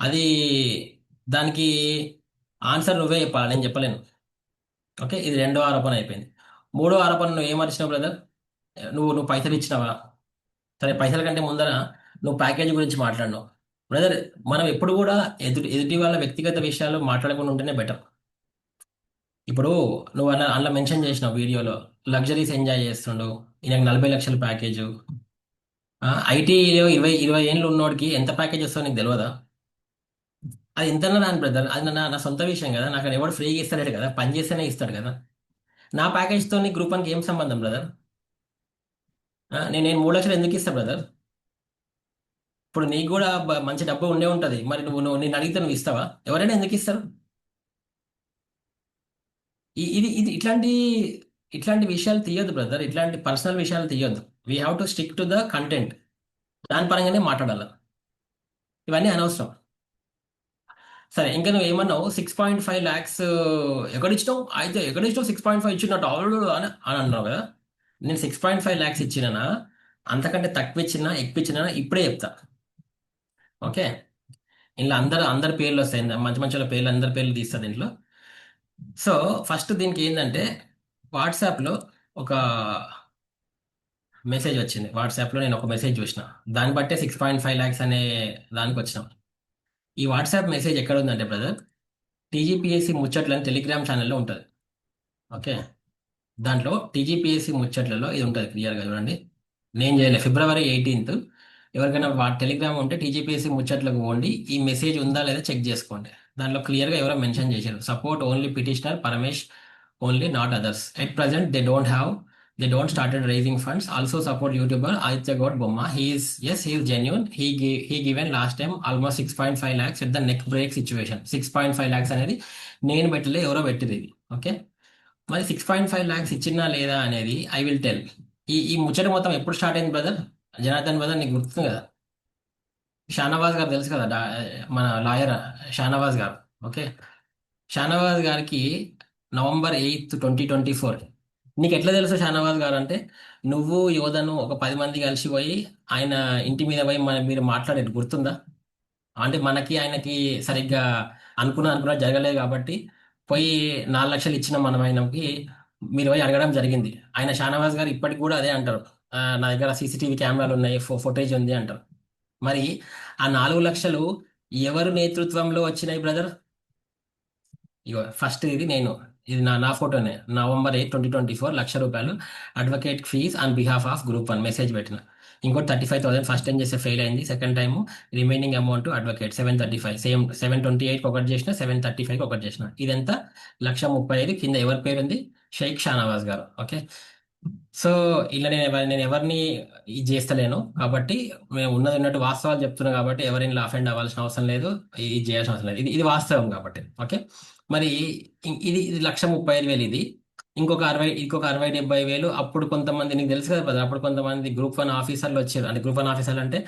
అది దానికి ఆన్సర్ నువ్వే చెప్పాలి, నేను చెప్పలేను. ఓకే, ఇది రెండో ఆరోపణ అయిపోయింది. మూడో ఆరోపణ నువ్వు ఏమర్చినావు బ్రదర్? నువ్వు పైసలు ఇచ్చినావా? సరే, పైసల కంటే ముందర నువ్వు ప్యాకేజ్ గురించి మాట్లాడినావు. బ్రదర్, మనం ఎప్పుడు కూడా ఎదుటి వాళ్ళ వ్యక్తిగత విషయాలు మాట్లాడకుండా ఉంటేనే బెటర్. ఇప్పుడు నువ్వు అలా మెన్షన్ చేసినావు వీడియోలో, లగ్జరీస్ ఎంజాయ్ చేస్తుండు, ఈయనకు 40 లక్షల ప్యాకేజు. ఐటీలో 20 ఏళ్ళు ఉన్నోడికి ఎంత ప్యాకేజ్ వస్తుందో నీకు తెలియదా? అది ఎంతన్నా రాని బ్రదర్, అది నా సొంత విషయం కదా, నాకు ఎవడు ఫ్రీగా ఇస్తాడు కదా, పని చేస్తేనే ఇస్తాడు కదా. నా ప్యాకేజ్తో నీ గ్రూప్ వన్కి ఏం సంబంధం బ్రదర్? నేను 3 లక్షలు ఎందుకు ఇస్తా బ్రదర్? ఇప్పుడు నీకు కూడా మంచి డబ్బు ఉండే ఉంటది, మరి నువ్వు నేను అడిగితే నువ్వు ఇస్తావా? ఎవరైనా ఎందుకు ఇస్తారు? ఇది ఇట్లాంటి విషయాలు తీయొద్దు బ్రదర్, ఇట్లాంటి పర్సనల్ విషయాలు తీయొద్దు. We have to stick to the content. దాని పరంగానే మాట్లాడాలి. ఇవన్నీ అనవసరం. సరే, ఇంకా నువ్వు ఏమన్నావు? 6.5 ల్యాక్స్ ఎక్కడిచ్చినావు? అయితే ఎక్కడిచ్చినావు? 6.5 ఇచ్చినట్టు ఆల్రెడీ అని అన్నావు కదా. నేను 6.5 ల్యాక్స్ ఇచ్చినా, అంతకంటే తక్కువ ఇచ్చినా ఎక్కువ ఇచ్చినా ఇప్పుడే చెప్తా. ఓకే. ఇందులో అందరి పేర్లు వస్తాయి, మంచి మంచి వాళ్ళ పేర్లు, అందరి పేర్లు తీస్తా దీంట్లో. సో ఫస్ట్ దీనికి ఏంటంటే, వాట్సాప్లో ఒక మెసేజ్ వచ్చింది. వాట్సాప్లో నేను ఒక మెసేజ్ చూసిన, దాన్ని బట్టే 6.5 ల్యాక్స్ అనే దానికి వచ్చినాం. ఈ వాట్సాప్ మెసేజ్ ఎక్కడ ఉందంటే బ్రదర్, టీజీపీఎస్సీ ముచ్చట్లని టెలిగ్రామ్ ఛానల్లో ఉంటుంది. ఓకే. దాంట్లో టీజీపీఎస్సీ ముచ్చట్లలో ఇది ఉంటుంది క్లియర్గా చూడండి. నేను చేయలే. February 18th, ఎవరికైనా టెలిగ్రామ్ ఉంటే టీజీపీఎస్సీ ముచ్చట్లకు పోండి, ఈ మెసేజ్ ఉందా లేదా చెక్ చేసుకోండి. దాంట్లో క్లియర్గా ఎవరో మెన్షన్ చేశారు, support only petitioner Paramesh only, not others. At present they don't started raising funds. Also support YouTuber Aditya Goud బొమ్మ. He is genuine. He given last time almost 6.5 lakhs at the neck break situation. 6.5 lakhs అనేది నేను పెట్టలే, ఎవరో పెట్టింది ఇది. ఓకే. మరి 6.5 ల్యాక్స్ ఇచ్చినా లేదా అనేది ఐ విల్ టెల్. ఈ ముచ్చట మొత్తం ఎప్పుడు స్టార్ట్ అయింది బ్రదర్? జనార్దన్ బ్రదర్, నీకు గుర్తుంది కదా? షానవాజ్ గారు తెలుసు కదా, మన లాయర్ షానవాజ్ గారు. ఓకే. షానవాజ్ గారికి November 8th, 2024. నీకు ఎట్లా తెలుసు షానవాజ్ గారు అంటే? నువ్వు యోధను ఒక 10 మంది కలిసిపోయి ఆయన ఇంటి మీద పోయి మీరు మాట్లాడేది గుర్తుందా? అంటే మనకి ఆయనకి సరిగ్గా అనుకున్నా జరగలేదు కాబట్టి పోయి 4 లక్షలు ఇచ్చిన మనం ఆయనకి, మీరు పోయి అడగడం జరిగింది. ఆయన షానవాజ్ గారు ఇప్పటికి కూడా అదే అంటారు, నా దగ్గర సీసీటీవీ కెమెరాలు ఉన్నాయి, ఫుటేజ్ ఉంది అంటారు. మరి ఆ 4 లక్షలు ఎవరు నేతృత్వంలో వచ్చినాయి బ్రదర్? ఇగో ఫస్ట్ ఇది నేను, ఇది నా ఫోటోనే. November 8, 2024, ₹1,00,000 advocate fees on behalf of group one message పెట్టిన. ఇంకోటి 35,000 ఫస్ట్ టైం చేస్తే ఫెయిల్ అయింది, second time remaining amount advocate 735, same 728 ఒకటి చేసిన, 735 ఒకటి చేసిన. ఇదంతా 1,35,000. కింద ఎవరి పేరు ఉంది? షేక్ షానవాజ్ గారు. ఓకే. సో ఇలా నేను ఎవరిని ఇది చేస్తలేను కాబట్టి, మేము ఉన్నది ఉన్నట్టు వాస్తవాలు చెప్తున్నాం కాబట్టి ఎవరిని అఫెండ్ అవ్వాల్సిన అవసరం లేదు, ఇది చేయాల్సిన అవసరం లేదు. ఇది వాస్తవం కాబట్టి. ఓకే. మరి ఇది 1,35,000 ఇది. ఇంకొక 60 70 వేలు అప్పుడు కొంతమంది, నీకు తెలుసు కదా brother, అప్పుడు కొంతమంది గ్రూప్ వన్ ఆఫీసర్లు వచ్చారు. అంటే గ్రూప్ వన్ ఆఫీసర్లు అంటే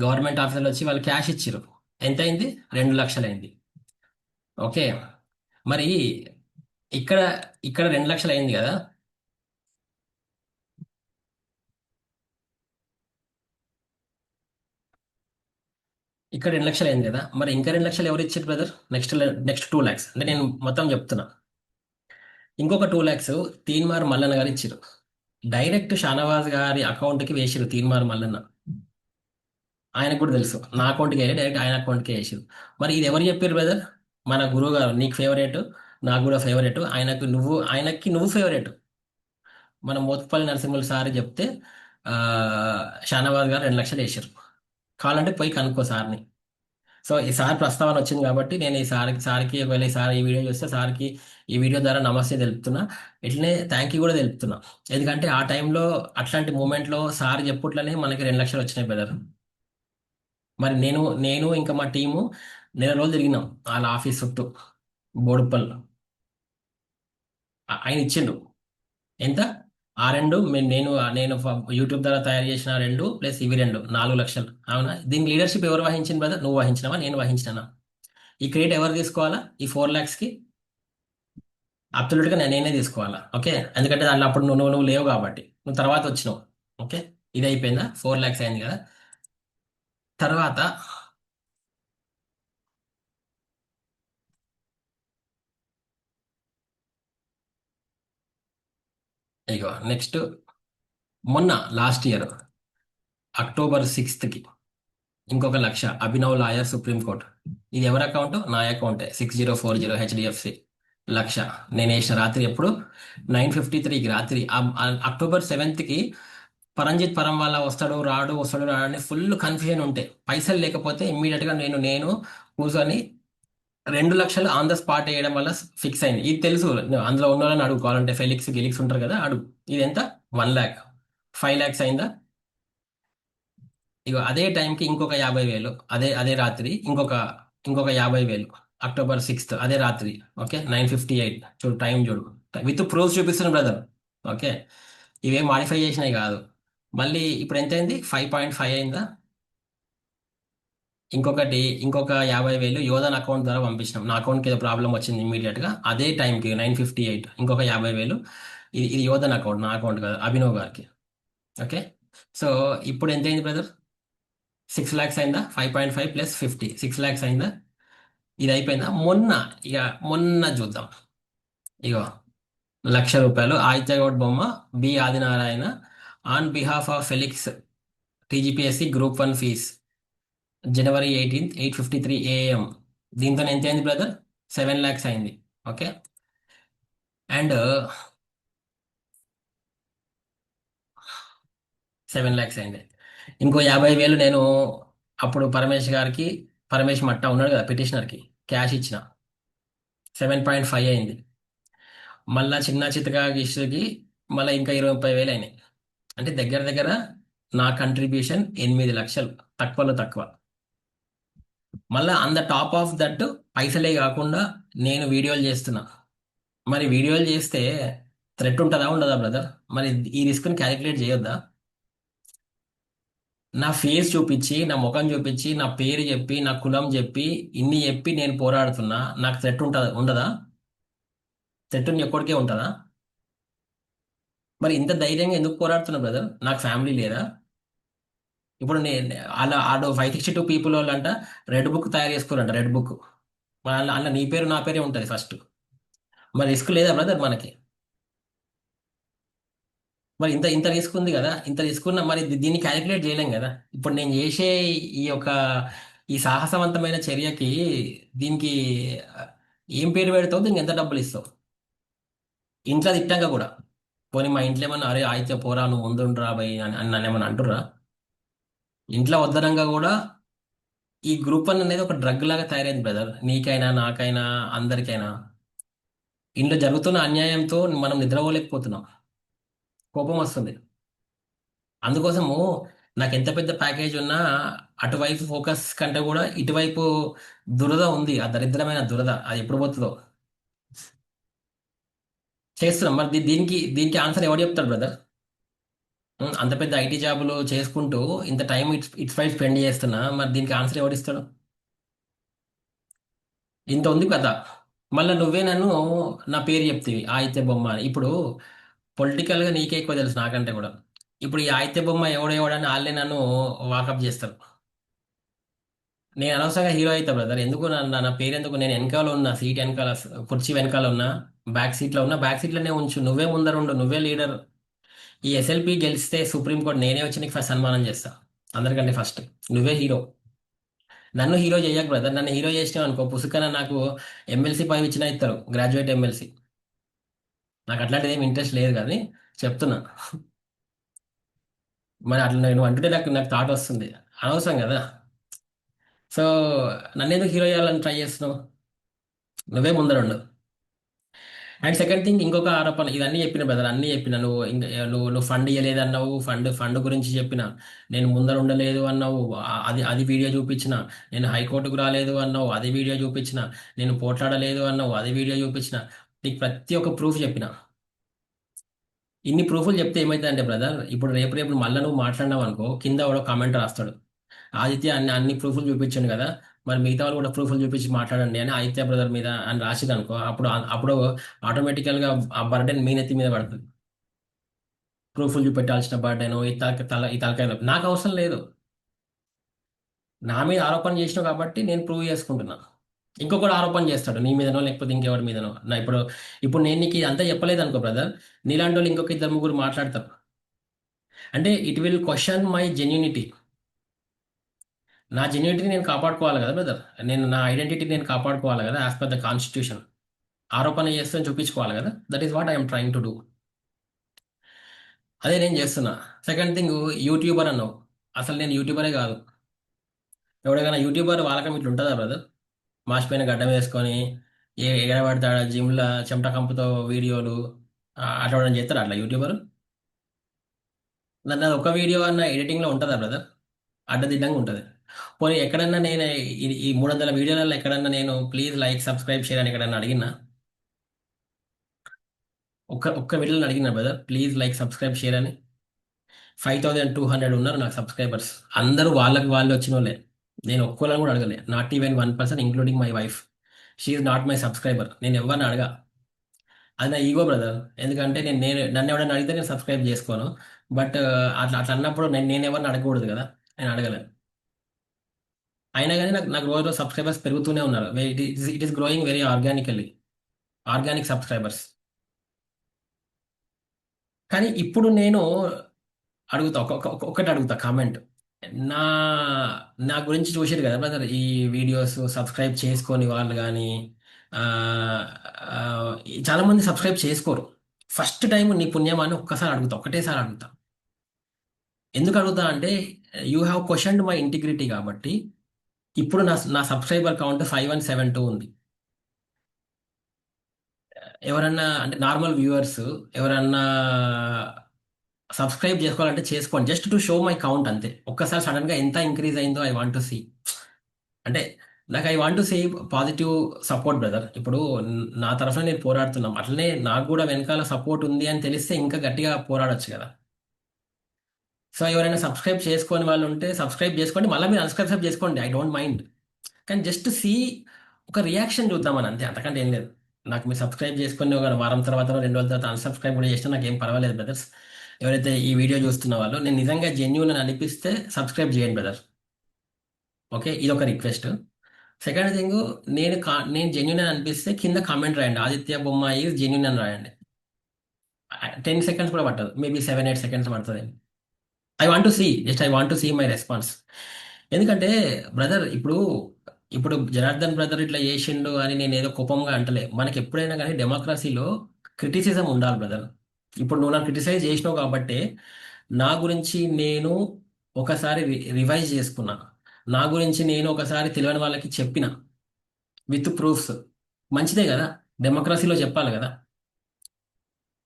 గవర్నమెంట్ ఆఫీసర్లు వచ్చి వాళ్ళు క్యాష్ ఇచ్చారు. ఎంత అయింది? 2 లక్షలు అయింది. ఓకే. మరి ఇక్కడ ఇక్కడ 2 లక్షలు అయింది కదా. ఇక్కడ 2 లక్షలు అయింది కదా, మరి ఇంకా 2 లక్షలు ఎవరు ఇచ్చారు బ్రదర్? నెక్స్ట్ 2 ల్యాక్స్ అంటే నేను మొత్తం చెప్తున్నా. ఇంకొక 2 ల్యాక్స్ తీన్మార్ మల్లన్న గారు ఇచ్చారు. డైరెక్ట్ షానవాజ్ గారి అకౌంట్కి వేసిరు తీన్మార్ మల్లన్న. ఆయనకు కూడా తెలుసు, నా అకౌంట్కి వేయలేదు, డైరెక్ట్ ఆయన అకౌంట్కి వేసిరు. మరి ఇది ఎవరు చెప్పారు బ్రదర్? మన గురువు గారు. నీకు ఫేవరెట్, నాకు కూడా ఫేవరెట్, ఆయనకి నువ్వు ఫేవరెట్. మన మోత్పల్లి నరసింహులు సార్ చెప్తే ఆ షానవాజ్ గారు 2 లక్షలు వేసారు. కావాలంటే పోయి కనుక్కో సార్ని. సో ఈ సార్ ప్రస్తావన వచ్చింది కాబట్టి నేను ఈ సార్కి ఒకవేళ ఈ సార్ ఈ వీడియో చూస్తే సార్కి ఈ వీడియో ద్వారా నమస్తే తెలుపుతున్నా. ఇట్లనే థ్యాంక్ యూ కూడా తెలుపుతున్నా. ఎందుకంటే ఆ టైంలో అట్లాంటి మూమెంట్లో సార్ చెప్పుట్లనే మనకి 2 లక్షలు వచ్చినాయి బ్రదర్. మరి నేను ఇంకా మా టీము నెల రోజులు తిరిగినాం వాళ్ళ ఆఫీస్ చుట్టూ, బోడుప్పల్. ఆయన ఇచ్చిండు. ఎంత? ఆ రెండు నేను యూట్యూబ్ ద్వారా తయారు చేసిన రెండు ప్లస్ ఇవి రెండు 4 లక్షలు. అవునా? దీని లీడర్షిప్ ఎవరు వహించింది బ్రదర్? నువ్వు వహించినావా, నేను వహించినానా? ఈ క్రెడిట్ ఎవరు తీసుకోవాలా ఈ 4 ల్యాక్స్కి? అబ్సల్యూట్గా నేనే తీసుకోవాలా. ఓకే. ఎందుకంటే దాంట్లో అప్పుడు నువ్వు లేవు కాబట్టి. నువ్వు తర్వాత వచ్చినావు. ఓకే, ఇది అయిపోయిందా, 4 lakhs అయింది కదా. తర్వాత ఇగో నెక్స్ట్, మొన్న లాస్ట్ ఇయర్ October 6th ఇంకొక లక్ష, అభినవ్ లాయర్ సుప్రీంకోర్టు. ఇది ఎవరి అకౌంట్? నా అకౌంటే, 6040 హెచ్డిఎఫ్సి. లక్ష నేను వేసిన రాత్రి ఎప్పుడు, 9:53కి రాత్రి. October 7th పరంజిత్ పరం వాళ్ళ వస్తాడు రాడు, వస్తాడు రాడు అని ఫుల్ కన్ఫ్యూజన్ ఉంటే, పైసలు లేకపోతే ఇమ్మీడియట్ గా నేను కూర్చొని 2 లక్షలు ఆన్ ద స్పాట్ వేయడం వల్ల ఫిక్స్ అయింది. ఇది తెలుసు, అందులో ఉన్న వాళ్ళని అడుగుకోవాలంటే, ఫెలిక్స్ గిలిక్స్ ఉంటారు కదా, అడుగు. ఇది ఎంత? 1 lakh. 5 lakhs అయిందా. ఇగో అదే టైంకి ఇంకొక 50,000, అదే అదే రాత్రి ఇంకొక 50,000. October 6th అదే రాత్రి. ఓకే, 9:58. చూడు టైం చూడు, విత్ ప్రూఫ్ చూపిస్తున్న బ్రదర్. ఓకే, ఇవేం మాడిఫై చేసినాయి కాదు. మళ్ళీ ఇప్పుడు ఎంత అయింది? 5.5 అయిందా. ఇంకొకటి, ఇంకొక 50,000 యోధన్ అకౌంట్ ద్వారా పంపించినాం. నా అకౌంట్కి ఏదో ప్రాబ్లం వచ్చింది ఇమీడియట్ గా, అదే టైంకి 9:58 ఇంకొక 50,000. ఇది యోధన్ అకౌంట్, నా అకౌంట్ కాదు, అభినవ్ గారికి. ఓకే, సో ఇప్పుడు ఎంత అయింది బ్రదర్? 6 lakhs అయిందా. 5.5 + 50, 6 lakhs అయిందా. ఇది అయిపోయిందా. ఇక మొన్న చూద్దాం. ఇగో రూ. 1,00,000 Aditya Goud Bomma, B Adinarayana, on behalf of Felix, TGPSC group 1 fees, January 18th 8:53 AM. దీంతో ఎంత అయింది బ్రదర్? 7 lakhs అయింది. ఓకే, అండ్ 7 lakhs అయింది. ఇంకో 50,000 నేను అప్పుడు పరమేష్ గారికి, పరమేష్ మట్టా ఉన్నాడు కదా పిటిషనర్కి, క్యాష్ ఇచ్చిన. 7.5 అయింది. మళ్ళా చిన్న చితకా ఇష్యూకి మళ్ళీ ఇంకా 20-30 వేలు అయినాయి. అంటే దగ్గర దగ్గర నా కంట్రిబ్యూషన్ 8 లక్షలు, తక్కువలో తక్కువ. మళ్ళా on the top of that, పైసలే కాకుండా నేను వీడియోలు చేస్తున్నా. మరి వీడియోలు చేస్తే థ్రెట్ ఉంటుందా ఉండదా బ్రదర్? మరి ఈ రిస్క్ని క్యాలిక్యులేట్ చేయొద్దా? నా ఫేస్ చూపించి, నా ముఖం చూపించి, నా పేరు చెప్పి, నా కులం చెప్పి, ఇన్ని చెప్పి నేను పోరాడుతున్నా, నాకు థ్రెట్ ఉంటుందా ఉండదా? థ్రెట్ ఎప్పటికే ఉంటుందా? మరి ఇంత ధైర్యంగా ఎందుకు పోరాడుతున్నా బ్రదర్? నాకు ఫ్యామిలీ లేదా? ఇప్పుడు నేను అలా ఆడు 562 పీపుల్ వాళ్ళంట రెడ్ బుక్ తయారు చేసుకోరంట, రెడ్ బుక్. అలా నీ పేరు నా పేరే ఉంటుంది ఫస్ట్. మరి రిస్క్ లేదా బ్రదర్ మనకి? మరి ఇంత ఇంత రిస్క్ ఉంది కదా, ఇంత రిస్క్ ఉన్న మరి దీన్ని క్యాలిక్యులేట్ చేయలేం కదా. ఇప్పుడు నేను చేసే ఈ యొక్క ఈ సాహసవంతమైన చర్యకి, దీనికి ఆ, ఏం పేరు పెడతావు, దీనికి ఎంత డబ్బులు ఇస్తావు? ఇంట్లో తిట్టాక కూడా, పోనీ మా ఇంట్లో ఏమన్నా, అరే అయితే పోరా నువ్వు ముందుండ్రా బై అని నన్ను ఏమన్నా అంటుర్రా? ఇంట్లో వద్దనంగా కూడా ఈ గ్రూప్ 1 అనేది ఒక డ్రగ్ లాగా తయారైంది బ్రదర్, నీకైనా నాకైనా అందరికైనా. ఇంట్లో జరుగుతున్న అన్యాయంతో మనం నిద్రపోలేకపోతున్నాం, కోపం వస్తుంది. అందుకోసము నాకు ఎంత పెద్ద ప్యాకేజ్ ఉన్నా, అటువైపు ఫోకస్ కంటే కూడా ఇటువైపు దురద ఉంది, ఆ దరిద్రమైన దురద, అది ఎప్పుడు పోతుందో. చేస్తున్నాం. మరి దీనికి దీనికి ఆన్సర్ ఎవరు చెప్తాడు బ్రదర్? అంత పెద్ద ఐటీ జాబులు చేసుకుంటూ ఇంత టైం ఇట్స్ పై స్పెండ్ చేస్తున్నా, మరి దీనికి ఆన్సర్ ఎవరిస్తాడు? ఇంత ఉంది కదా. మళ్ళీ నువ్వే నన్ను నా పేరు చెప్తివి ఆదిత్య బొమ్మ అని. ఇప్పుడు పొలిటికల్ గా నీకే ఎక్కువ తెలుసు నాకంటే కూడా. ఇప్పుడు ఈ ఆదిత్య బొమ్మ ఎవడెవడని వాళ్ళే నన్ను వాకప్ చేస్తారు. నేను అనవసరంగా హీరో అవుతా బ్రదర్. ఎందుకు నా పేరు ఎందుకు? నేను వెనకాల ఉన్నా, సీట్ వెనకాల, కుర్చీ వెనకాల ఉన్నా, బ్యాక్ సీట్ లో ఉన్నా, బ్యాక్ సీట్ లోనే ఉంచు, నువ్వే ముందరుండు, నువ్వే లీడర్. ఈ ఎస్ఎల్పి గెలిస్తే సుప్రీంకోర్టు నేనే వచ్చి నీకు ఫస్ట్ సన్మానం చేస్తా, అందరికంటే ఫస్ట్. నువ్వే హీరో. నన్ను హీరో చేయకు బ్రదర్. నన్ను హీరో చేసినావు అనుకో, పుసుకన నాకు ఎమ్మెల్సీ పదవి ఇచ్చినా ఇస్తారు, గ్రాడ్యుయేట్ ఎమ్మెల్సీ. నాకు అట్లాంటిది ఏమి ఇంట్రెస్ట్ లేదు కానీ చెప్తున్నా. మరి అట్లా నేను అంటుంటే నాకు నాకు థాట్ వస్తుంది, అనవసరం కదా. సో నన్ను ఎందుకు హీరో చేయాలని ట్రై చేస్తున్నావు? నువ్వే ముందరుండు. అండ్ సెకండ్ థింగ్, ఇంకొక ఆరోపణ, ఇవన్నీ చెప్పిన బ్రదర్, అన్ని చెప్పిన. నువ్వు ఫండ్ ఇవ్వలేదు అన్నావు, ఫండ్ గురించి చెప్పిన. నేను ముందర ఉండలేదు అన్నావు, అది వీడియో చూపించిన. నేను హైకోర్టుకు రాలేదు అన్నావు, అది వీడియో చూపించిన. నేను పోట్లాడలేదు అన్నావు, అది వీడియో చూపించిన. నీకు ప్రతి ఒక్క ప్రూఫ్ చెప్పిన. ఇన్ని ప్రూఫ్లు చెప్తే ఏమైతుందంటే బ్రదర్, ఇప్పుడు రేపు రేపు మళ్ళీ నువ్వు మాట్లాడినావు అనుకో, కింద కూడా కామెంట్ రాస్తాడు, ఆదిత్య అన్ని ప్రూఫ్లు చూపించాను కదా, మరి మిగతా వాళ్ళు కూడా ప్రూఫ్లు చూపించి మాట్లాడండి అని ఆదిత్య బ్రదర్ మీద అని రాసిది అనుకో, అప్పుడు ఆటోమేటికల్ గా ఆ బర్డెన్ మీ నెత్తి మీద పడుతుంది. ప్రూఫ్లు చూపెట్టాల్సిన బర్త్డేను ఈ తలకాయ నొప్పి. నాకు అవసరం లేదు. నా మీద ఆరోపణ చేసినావు కాబట్టి నేను ప్రూవ్ చేసుకుంటున్నా. ఇంకొకటి ఆరోపణ చేస్తాడు నీ మీదనో లేకపోతే ఇంకెవరి మీదనో. ఇప్పుడు నేను నీకు అంతా చెప్పలేదు అనుకో బ్రదర్, నీలాంటి వాళ్ళు ఇంకొక ఇద్దరు ముగ్గురు మాట్లాడతారు. అంటే it will question my genuinity. నా జెన్యూనిటీ నేను కాపాడుకోవాలి కదా బ్రదర్. నా ఐడెంటిటీ నేను కాపాడుకోవాలి కదా, యాజ్ పర్ ద కాన్స్టిట్యూషన్. ఆరోపణ చేస్తే చూపించుకోవాలి కదా. That is what I'm trying to do. అదే నేను చేస్తున్నా. సెకండ్ థింగ్, యూట్యూబర్ అన్నావు. అసలు నేను యూట్యూబరే కాదు. ఎవడైనా యూట్యూబర్ వాళ్ళకం ఇట్లా ఉంటుందా బ్రదర్? మాసిపోయిన గడ్డం వేసుకొని ఎగరబడతాడు జిమ్లో చెమట కంపుతో వీడియోలు, అట్లా ఎవడైనా చేస్తాడు అట్లా యూట్యూబర్? నన్ను ఒక వీడియో అన్న ఎడిటింగ్లో ఉంటుందా బ్రదర్? అడ్డదిడ్డంగా ఉంటుంది. పోనీ ఎక్కడన్నా నేను ఈ 300 వీడియోలలో ఎక్కడన్నా నేను ప్లీజ్ లైక్ సబ్స్క్రైబ్ షేర్ అని ఎక్కడన్నా అడిగినా? ఒక్క వీడియోలో అడిగినా brother please like subscribe share అని? 5200 ఉన్నారు నాకు సబ్స్క్రైబర్స్. అందరూ వాళ్ళకి వాళ్ళు వచ్చిన వాళ్ళే. నేను ఒక్కోళ్ళని కూడా అడగలే. Not even 1%, including my wife. She's not my subscriber. నేను ఎవరిని అడగా. అది నా ఈగో బ్రదర్. ఎందుకంటే నేను నన్ను ఎవరైనా అడిగితే నేను సబ్స్క్రైబ్ చేసుకోను. బట్ అట్లా అట్లా అన్నప్పుడు నేను ఎవరిని అడగకూడదు కదా. నేను అడగలేను. అయినా కానీ నాకు నాకు రోజు రోజు సబ్స్క్రైబర్స్ పెరుగుతూనే ఉన్నారు. It is growing very organically. Organic subscribers. కానీ ఇప్పుడు నేను అడుగుతా, ఒక్కటి అడుగుతా కామెంట్. నా నా గురించి చూసారు కదా బ్రదర్, ఈ వీడియోస్ సబ్స్క్రైబ్ చేసుకొని వాళ్ళు కానీ చాలా మంది సబ్స్క్రైబ్ చేసుకోరు. ఫస్ట్ టైం నీ పుణ్యమా అని ఒక్కసారి అడుగుతా, ఒకటేసారి అడుగుతా. ఎందుకు అడుగుతా అంటే you have questioned my integrity కాబట్టి. ఇప్పుడు నా సబ్స్క్రైబర్ కౌంట్ 5172 ఉంది. ఎవరన్నా అంటే నార్మల్ వ్యూవర్స్ ఎవరన్నా సబ్స్క్రైబ్ చేసుకోవాలంటే చేసుకోండి, just to show my count అంతే. ఒక్కసారి సడన్ గా ఎంత ఇంక్రీజ్ అయిందో ఐ వాంట్ టు సీ. అంటే నాకు I want to see positive support brother. ఇప్పుడు నా తరఫున నేను పోరాడుతున్నాం, అట్లనే నాకు కూడా వెనకాల సపోర్ట్ ఉంది అని తెలిస్తే ఇంకా గట్టిగా పోరాడొచ్చు కదా. సో ఎవరైనా సబ్స్క్రైబ్ చేసుకొని వాళ్ళు ఉంటే సబ్స్క్రైబ్ చేసుకోండి, మళ్ళీ మీరు అన్సబ్స్క్రైబ్ చేసుకోండి, ఐ డోంట్ మైండ్. కానీ జస్ట్ సీ, ఒక రియాక్షన్ చూద్దామని అంతే, అంతకంటే ఏం లేదు. నాకు మీరు సబ్స్క్రైబ్ చేసుకొని ఒక వారం తర్వాత 2 రోజుల తర్వాత అన్సబ్స్క్రైబ్ కూడా చేస్తే నాకు ఏం పర్వాలేదు బ్రదర్స్. ఎవరైతే ఈ వీడియో చూస్తున్న వాళ్ళు నేను నిజంగా జెన్యూన్ అని అనిపిస్తే సబ్స్క్రైబ్ చేయండి బ్రదర్. ఓకే, ఇది ఒక రిక్వెస్ట్. సెకండ్ థింగ్, నేను జెన్యున్ అని అనిపిస్తే కింద కామెంట్ రాయండి, ఆదిత్య బొమ్మ ఈజ్ జెన్యున్ అని రాయండి. 10 seconds కూడా పట్టదు, మేబీ 7-8 seconds పడుతుంది. I want to see my response. ఎందుకంటే బ్రదర్, ఇప్పుడు జనార్దన్ బ్రదర్ ఇట్లా చేసిండు అని నేను ఏదో కోపంగా అంటలే. మనకి ఎప్పుడైనా కానీ డెమోక్రసీలో క్రిటిసిజం ఉండాలి బ్రదర్. ఇప్పుడు నువ్వు నన్ను క్రిటిసైజ్ చేసినావు కాబట్టి నా గురించి నేను ఒకసారి రివైజ్ చేసుకున్నా. నా గురించి నేను ఒకసారి తెలియని వాళ్ళకి చెప్పిన విత్ ప్రూఫ్స్. మంచిదే కదా, డెమోక్రసీలో చెప్పాలి కదా.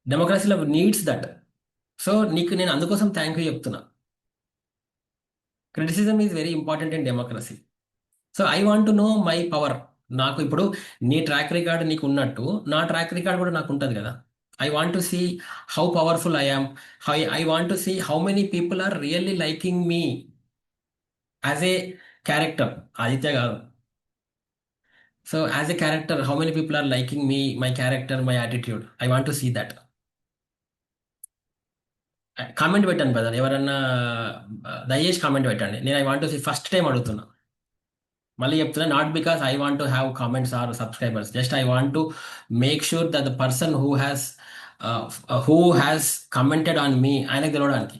డెమోక్రసీలో నీడ్స్ దట్. సో నీకు నేను అందుకోసం థ్యాంక్ యూ చెప్తున్నా. Criticism is very important in democracy. So I want to know my power. నాకు ఇప్పుడు నీ ట్రాక్ రికార్డ్ నీకు ఉన్నట్టు నా ట్రాక్ రికార్డ్ కూడా నాకు ఉంటుంది కదా. I want to see how powerful I am. I want to see how many people are really liking me as a character. Aditya కాదు. So as a character, how many people are liking me, my character, my attitude. I want to see that. Comment పెట్టండి బ్రదర్, ఎవరన్నా దయచేసి కామెంట్ పెట్టండి. నేను I want to see, first time అడుగుతున్నా. మళ్ళీ చెప్తున్నా, not because I want to have comments or subscribers, just I want to make sure that the person who has commented on me ఆయనకు తెలవడానికి.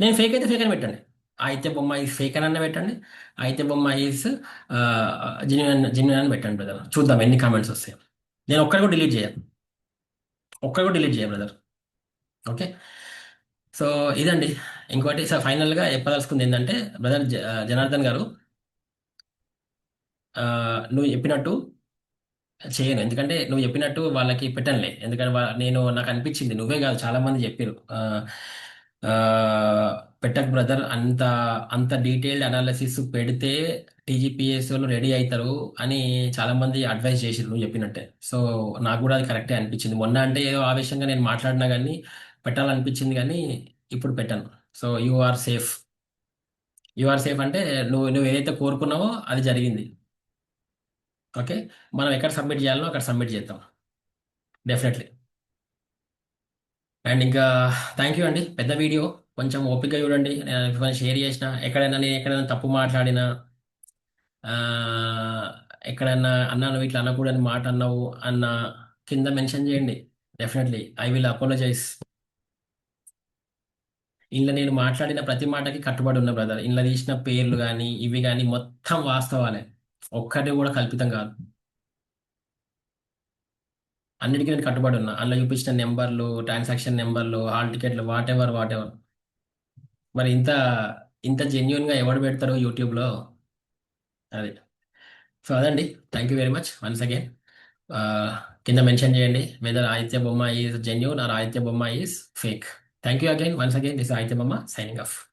నేను ఫేక్ అయితే ఫేక్ అని పెట్టండి, అయితే బొమ్మ ఈజ్ ఫేక్ అని పెట్టండి, అయితే బొమ్మ ఈజ్ జెన్యున్ అని పెట్టండి బ్రదర్. చూద్దాం ఎన్ని కామెంట్స్ వస్తాయి. నేను ఒక్కటి కూడా డిలీట్ చేయను, ఒక్కటి కూడా డిలీట్ చేయను బ్రదర్. ఓకే, సో ఇదండి. ఇంకోటి సార్ ఫైనల్గా చెప్పదలుచుకుంది ఏంటంటే బ్రదర్ జనార్దన్ గారు, నువ్వు చెప్పినట్టు చేయను. ఎందుకంటే నువ్వు చెప్పినట్టు వాళ్ళకి పెట్టనులే. ఎందుకంటే నాకు అనిపించింది, నువ్వే కాదు చాలా మంది చెప్పారు, ఆ, పెట్టకు బ్రదర్, అంత అంత డీటెయిల్డ్ అనాలిసిస్ పెడితే టీజీపీఎస్ వాళ్ళు రెడీ అవుతారు అని చాలా మంది అడ్వైస్ చేసారు నువ్వు చెప్పినట్టే. సో నాకు కూడా అది కరెక్టే అనిపించింది. మొన్న అంటే ఏదో ఆవేశంగా నేను మాట్లాడినా కానీ పెట్టాలనిపించింది, కానీ ఇప్పుడు పెట్టాను. సో యు ఆర్ సేఫ్ అంటే నువ్వు ఏదైతే కోరుకున్నావో అది జరిగింది. ఓకే, మనం ఎక్కడ సబ్మిట్ చేయాలో అక్కడ సబ్మిట్ చేద్దాం. డెఫినెట్లీ. అండ్ ఇంకా థ్యాంక్ యూ అండి. పెద్ద వీడియో, కొంచెం ఓపిక చూడండి. నేను కొంచెం షేర్ చేసిన, నేను ఎక్కడైనా తప్పు మాట్లాడినా, ఆ, ఎక్కడైనా అన్నా నువ్వు ఇట్లా అనకూడని మాట అన్నావు అన్న, కింద మెన్షన్ చేయండి. Definitely I will apologize. ఇందులో నేను మాట్లాడిన ప్రతి మాటకి కట్టుబడి ఉన్న బ్రదర్. ఇందులో తీసిన పేర్లు కానీ ఇవి కానీ మొత్తం వాస్తవాలే, ఒక్కటి కూడా కల్పితం కాదు. అన్నిటికీ నేను కట్టుబడి ఉన్నా. అందులో చూపించిన నెంబర్లు, ట్రాన్సాక్షన్ నెంబర్లు, హాల్ టికెట్లు, వాట్ ఎవర్ వాట్ ఎవర్. మరి ఇంత ఇంత జెన్యున్ గా ఎవడు పెడతారు యూట్యూబ్ లో? అది. సో అదండి. Thank you very much once again. కింద మెన్షన్ చేయండి వెదర్ ఆదిత్య బొమ్మ ఈజ్ జెన్యూన్ ఆర్ ఆదిత్య బొమ్మ is fake. Thank you again once again. This Aditya బొమ్మ సైనింగ్ ఆఫ్.